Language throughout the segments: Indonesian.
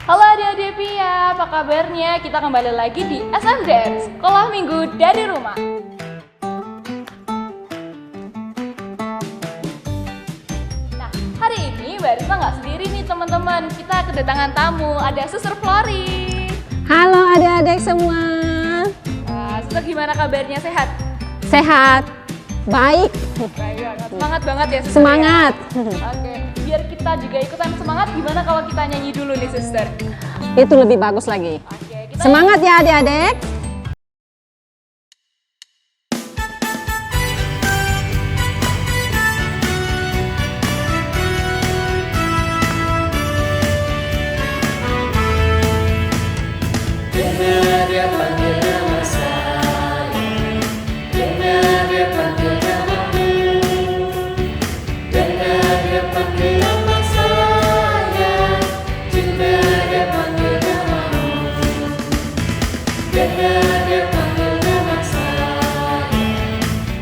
Halo adik-adik Pia, apa kabarnya? Kita kembali lagi di SMDN, Sekolah Minggu dari Rumah. Nah, hari ini Barisa nggak sendiri nih teman-teman. Kita kedatangan tamu, ada Suster Flori. Halo adik-adik semua. Suster gimana kabarnya? Sehat? Sehat, baik, Baik banget. Semangat banget ya Suster. semangat. Ya? Oke, biar kita juga ikutan semangat, gimana kalau kita nyanyi dulu nih Suster? Itu lebih bagus lagi. Oke, kita Semangat ya adik-adik. Dengar dia panggil nama saya, dengar dia panggil namamu, dengar dia panggil nama saya, dengar dia panggil namamu, dengar dia panggil nama saya,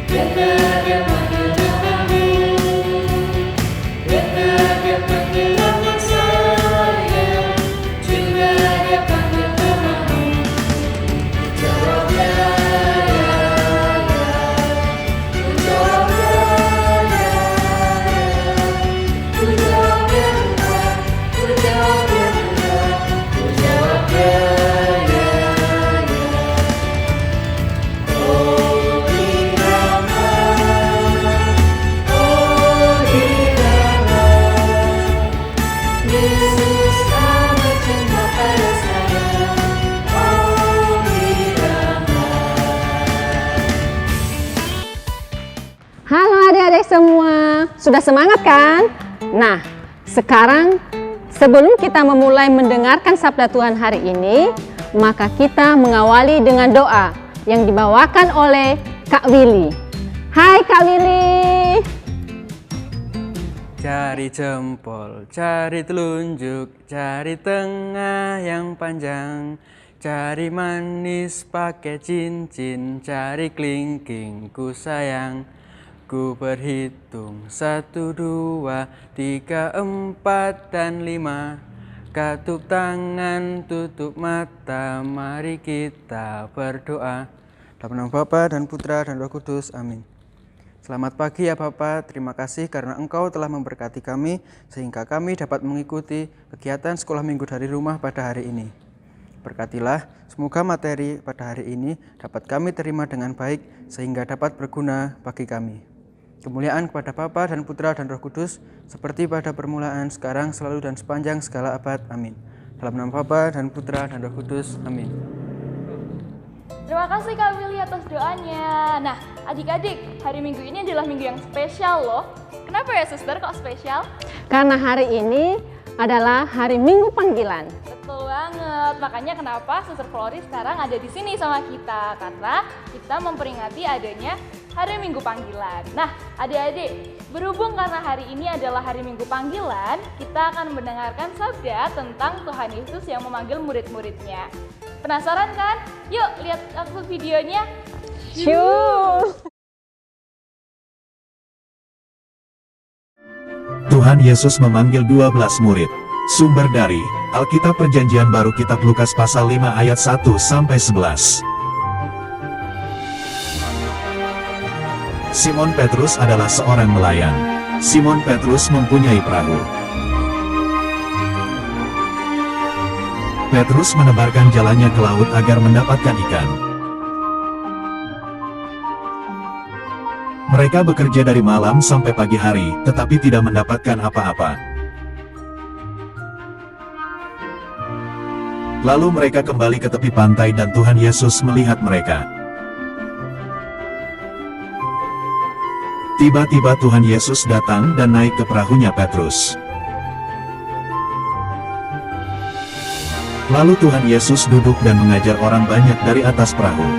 dengar dia panggil namamu, dengar dia panggil nama saya, dengar dia panggil namamu. Jawab ya, ku jawab ya, ku jawab ya, ku jawab ya, ku jawab ya. Oh Irama, oh Irama, Yesus amat cinta pada saya. Oh Irama. Halo adik-adik semua, sudah semangat kan? Nah, sekarang sebelum kita memulai mendengarkan sabda Tuhan hari ini, maka kita mengawali dengan doa yang dibawakan oleh Kak Willy. Hai Kak Willy. Cari jempol, cari telunjuk, cari tengah yang panjang, cari manis pakai cincin, cari kelingking ku sayang. Ku berhitung 1, 2, 3, 4, dan 5. Katup tangan, tutup mata, mari kita berdoa. Dalam nama Bapa dan Putra dan Roh Kudus, amin. Selamat pagi ya Bapak, terima kasih karena Engkau telah memberkati kami sehingga kami dapat mengikuti kegiatan sekolah minggu dari rumah pada hari ini. Berkatilah, semoga materi pada hari ini dapat kami terima dengan baik sehingga dapat berguna bagi kami. Kemuliaan kepada Bapa dan Putra dan Roh Kudus seperti pada permulaan, sekarang, selalu dan sepanjang segala abad, amin. Dalam nama Bapa dan Putra dan Roh Kudus, amin. Terima kasih Kak Willy atas doanya. Nah, adik-adik, hari Minggu ini adalah minggu yang spesial loh. Kenapa ya Suster kok spesial? Karena hari ini adalah hari Minggu Panggilan. Betul banget. Makanya kenapa Suster Flori sekarang ada di sini sama kita, karena kita memperingati adanya Hari Minggu Panggilan. Nah, adik-adik, berhubung karena hari ini adalah Hari Minggu Panggilan, kita akan mendengarkan sabda tentang Tuhan Yesus yang memanggil murid-muridnya. Penasaran kan? Yuk lihat langsung videonya. Syuh. Tuhan Yesus memanggil 12 murid. Sumber dari Alkitab Perjanjian Baru Kitab Lukas pasal 5 ayat 1-11. Simon Petrus adalah seorang nelayan. Simon Petrus mempunyai perahu. Petrus menebarkan jalannya ke laut agar mendapatkan ikan. Mereka bekerja dari malam sampai pagi hari, tetapi tidak mendapatkan apa-apa. Lalu mereka kembali ke tepi pantai dan Tuhan Yesus melihat mereka. Tiba-tiba Tuhan Yesus datang dan naik ke perahunya Petrus. Lalu Tuhan Yesus duduk dan mengajar orang banyak dari atas perahu.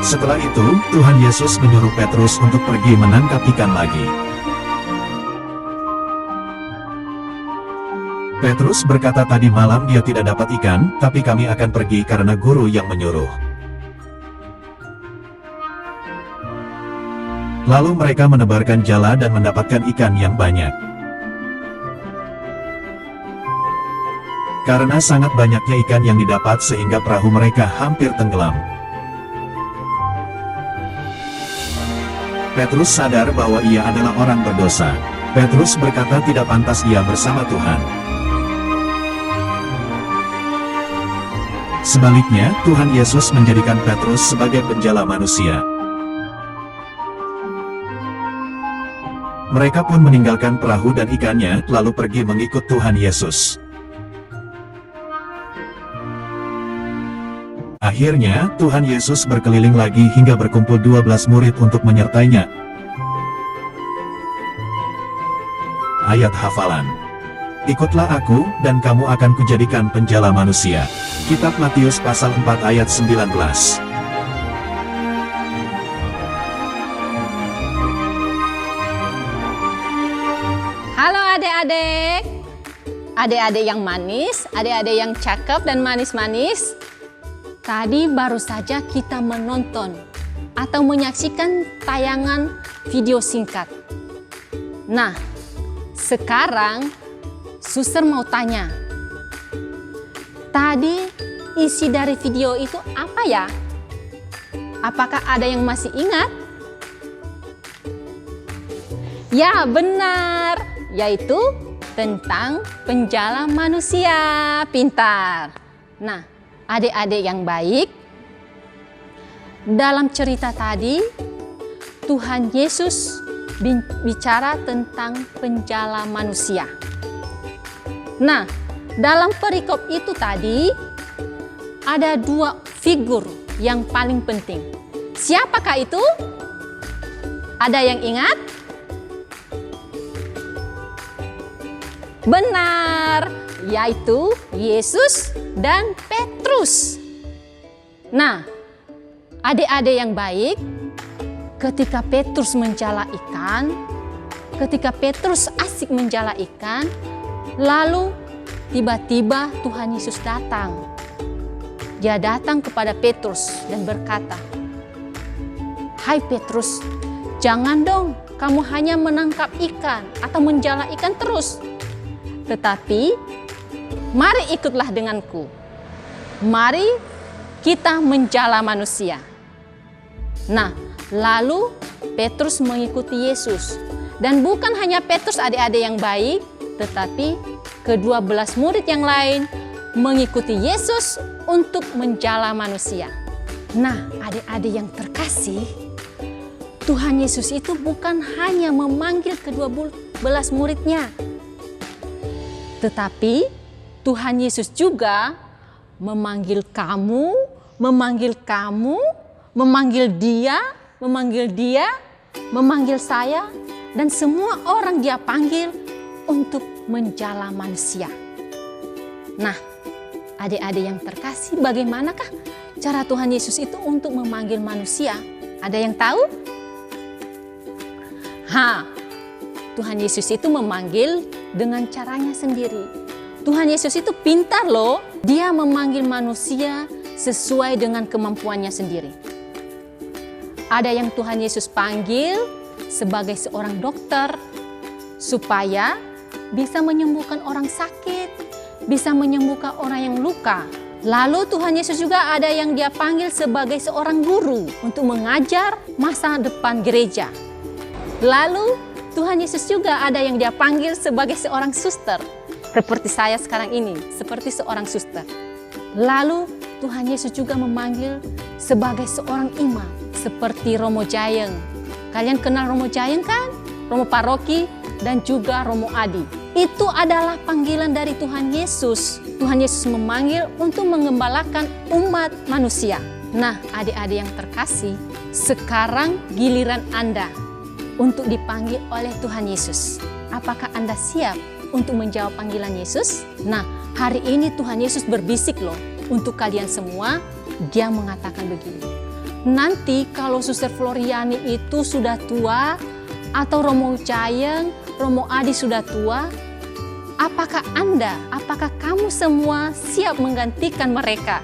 Setelah itu, Tuhan Yesus menyuruh Petrus untuk pergi menangkap ikan lagi. Petrus berkata tadi malam dia tidak dapat ikan, tapi kami akan pergi karena guru yang menyuruh. Lalu mereka menebarkan jala dan mendapatkan ikan yang banyak. karena sangat banyaknya ikan yang didapat sehingga perahu mereka hampir tenggelam. Petrus sadar bahwa ia adalah orang berdosa. Petrus berkata tidak pantas ia bersama Tuhan. Sebaliknya, Tuhan Yesus menjadikan Petrus sebagai penjala manusia. Mereka pun meninggalkan perahu dan ikannya, lalu pergi mengikut Tuhan Yesus. Akhirnya, Tuhan Yesus berkeliling lagi hingga berkumpul 12 murid untuk menyertainya. Ayat hafalan. Ikutlah aku, dan kamu akan kujadikan penjala manusia. Kitab Matius pasal 4 ayat 19. Halo adik-adik. Adik-adik yang manis, adik-adik yang cakep dan manis-manis. Tadi baru saja kita menonton atau menyaksikan tayangan video singkat. Nah, sekarang suster mau tanya. Tadi isi dari video itu apa ya? Apakah ada yang masih ingat? Ya, benar. Yaitu tentang penjala manusia. Pintar. Nah, adik-adik yang baik, dalam cerita tadi Tuhan Yesus bicara tentang penjala manusia. Nah, dalam perikop itu tadi ada 2 figur yang paling penting. Siapakah itu? Ada yang ingat? Benar, yaitu Yesus dan Petrus. Nah, adik-adik yang baik, ketika Petrus menjala ikan, ketika Petrus asik menjala ikan, lalu tiba-tiba Tuhan Yesus datang. Dia datang kepada Petrus dan berkata, "Hai Petrus, jangan dong kamu hanya menangkap ikan atau menjala ikan terus. Tetapi mari ikutlah denganku. Mari kita menjala manusia." Nah, lalu Petrus mengikuti Yesus. Dan bukan hanya Petrus adik-adik yang baik, tetapi ke-12 murid yang lain mengikuti Yesus untuk menjala manusia. Nah, adik-adik yang terkasih, Tuhan Yesus itu bukan hanya memanggil ke-12 muridnya, tetapi Tuhan Yesus juga memanggil kamu, memanggil dia, memanggil saya, dan semua orang Dia panggil untuk menjala manusia. Nah, adik-adik yang terkasih, bagaimanakah cara Tuhan Yesus itu untuk memanggil manusia? Ada yang tahu? Tuhan Yesus itu memanggil dengan caranya sendiri. Tuhan Yesus itu pintar loh. Dia memanggil manusia sesuai dengan kemampuannya sendiri. Ada yang Tuhan Yesus panggil sebagai seorang dokter supaya bisa menyembuhkan orang sakit, bisa menyembuhkan orang yang luka. Lalu Tuhan Yesus juga ada yang Dia panggil sebagai seorang guru untuk mengajar masa depan gereja. Lalu Tuhan Yesus juga ada yang Dia panggil sebagai seorang suster. Seperti saya sekarang ini, seperti seorang suster. Lalu Tuhan Yesus juga memanggil sebagai seorang imam, seperti Romo Jayeng. Kalian kenal Romo Jayeng kan? Romo Paroki dan juga Romo Adi. Itu adalah panggilan dari Tuhan Yesus. Tuhan Yesus memanggil untuk mengembalakan umat manusia. Nah, adik-adik yang terkasih, sekarang giliran Anda untuk dipanggil oleh Tuhan Yesus. Apakah Anda siap untuk menjawab panggilan Yesus? Nah, hari ini Tuhan Yesus berbisik loh untuk kalian semua. Dia mengatakan begini, nanti kalau Suster Floriani itu sudah tua, atau Romo Jayeng, Romo Adi sudah tua, apakah Anda, apakah kamu semua siap menggantikan mereka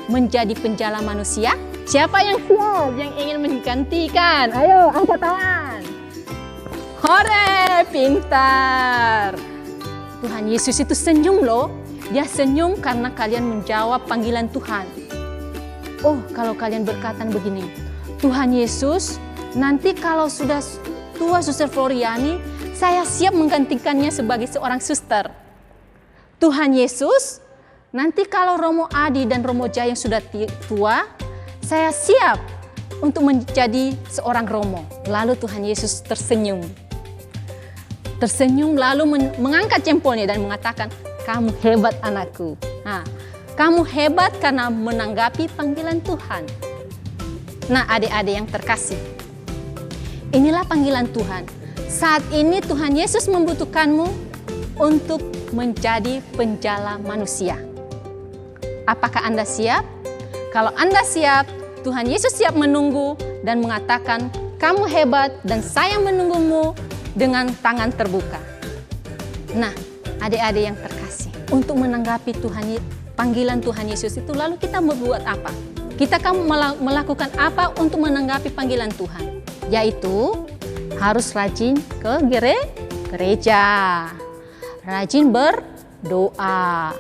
menjadi penjala manusia? Siapa yang siap, yang ingin menggantikan? Ayo, angkat tangan. Hore, pintar. Tuhan Tuhan Yesus itu senyum loh. Dia senyum karena kalian menjawab panggilan Tuhan. Oh, kalau kalian berkata begini, Tuhan Yesus, nanti kalau sudah tua Suster Floriani, saya siap menggantikannya sebagai seorang suster. Tuhan Yesus, nanti kalau Romo Adi dan Romo Jaya yang sudah tua, saya siap untuk menjadi seorang Romo. Lalu Tuhan Yesus tersenyum. Tersenyum lalu mengangkat jempolnya dan mengatakan, kamu hebat anakku. Nah, kamu hebat karena menanggapi panggilan Tuhan. Nah, adik-adik yang terkasih, inilah panggilan Tuhan. Saat ini Tuhan Yesus membutuhkanmu untuk menjadi penjala manusia. Apakah Anda siap? Kalau Anda siap, Tuhan Yesus siap menunggu dan mengatakan, kamu hebat dan saya menunggumu dengan tangan terbuka. Nah, adik-adik yang terkasih, untuk menanggapi panggilan Tuhan Yesus itu, lalu kita membuat apa? Kita melakukan apa untuk menanggapi panggilan Tuhan? Yaitu harus rajin ke gereja, rajin berdoa,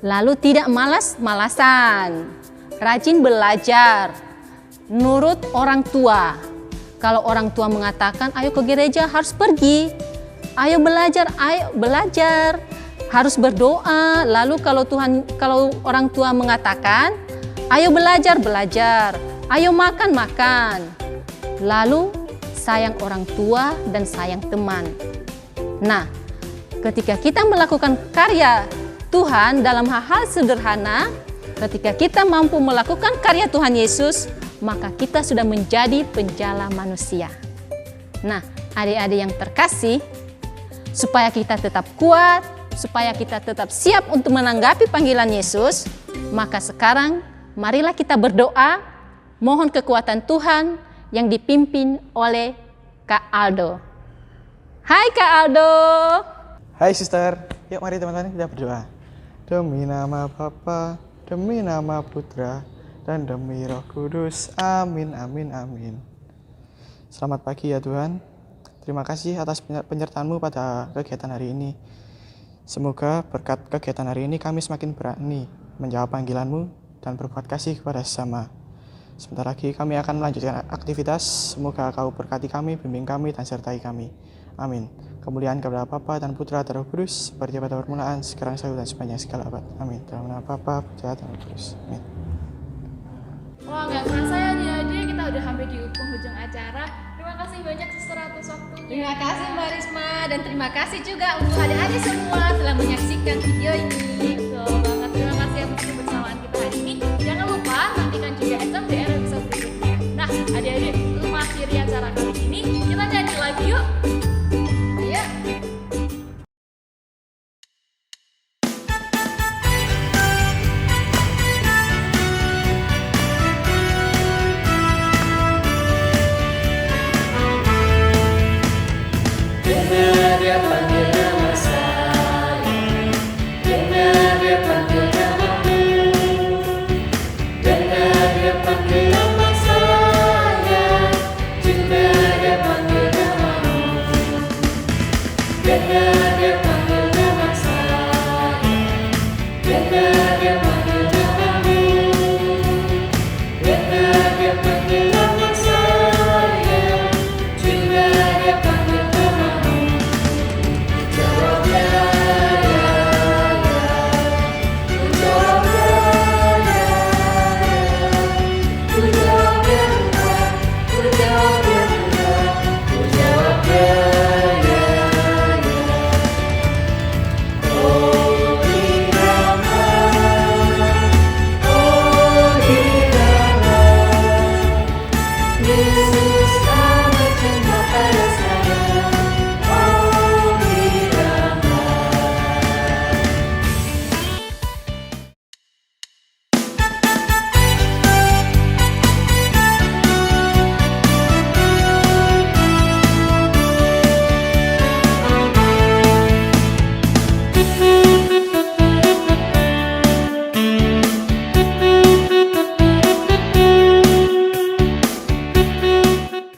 lalu tidak malas-malasan, rajin belajar, nurut orang tua. Kalau orang tua mengatakan, ayo ke gereja, harus pergi. Ayo belajar, harus berdoa. Lalu kalau orang tua mengatakan, ayo belajar, ayo makan. Lalu sayang orang tua dan sayang teman. Nah, ketika kita melakukan karya Tuhan dalam hal-hal sederhana, ketika kita mampu melakukan karya Tuhan Yesus, maka kita sudah menjadi penjala manusia. Nah, adik-adik yang terkasih, supaya kita tetap kuat, supaya kita tetap siap untuk menanggapi panggilan Yesus, maka sekarang marilah kita berdoa, mohon kekuatan Tuhan yang dipimpin oleh Kak Aldo. Hai Kak Aldo. Hai Suster, yuk mari teman-teman kita berdoa. Demi nama Bapa, demi nama Putra, dan demi Roh Kudus. Amin, amin, amin. Selamat pagi ya Tuhan. Terima kasih atas penyertaan-Mu pada kegiatan hari ini. Semoga berkat kegiatan hari ini kami semakin berani menjawab panggilan-Mu dan berbuat kasih kepada sesama. Sebentar lagi kami akan melanjutkan aktivitas. Semoga Kau berkati kami, bimbing kami, dan sertai kami. Amin. Kemuliaan kepada Bapa dan Putra dan Roh Kudus, seperti pada permulaan, sekarang, selalu, dan sepanjang segala abad. Amin. Dalam nama Bapa, Putra, dan Roh Kudus. Amin. Wah, nggak kerasa ya adik-adik, kita udah hampir di penghujung acara. Terima kasih banyak Suster atas waktunya. Terima kasih Mbak Risma, dan terima kasih juga untuk adik-adik semua telah menyaksikan video ini. Betul banget, terima kasih yang masih bersamaan kita hari ini. Jangan lupa nantikan juga SMDR episode berikutnya. Nah, adik-adik, untuk mengakhiri acara kali ini, kita nyanyi lagi yuk.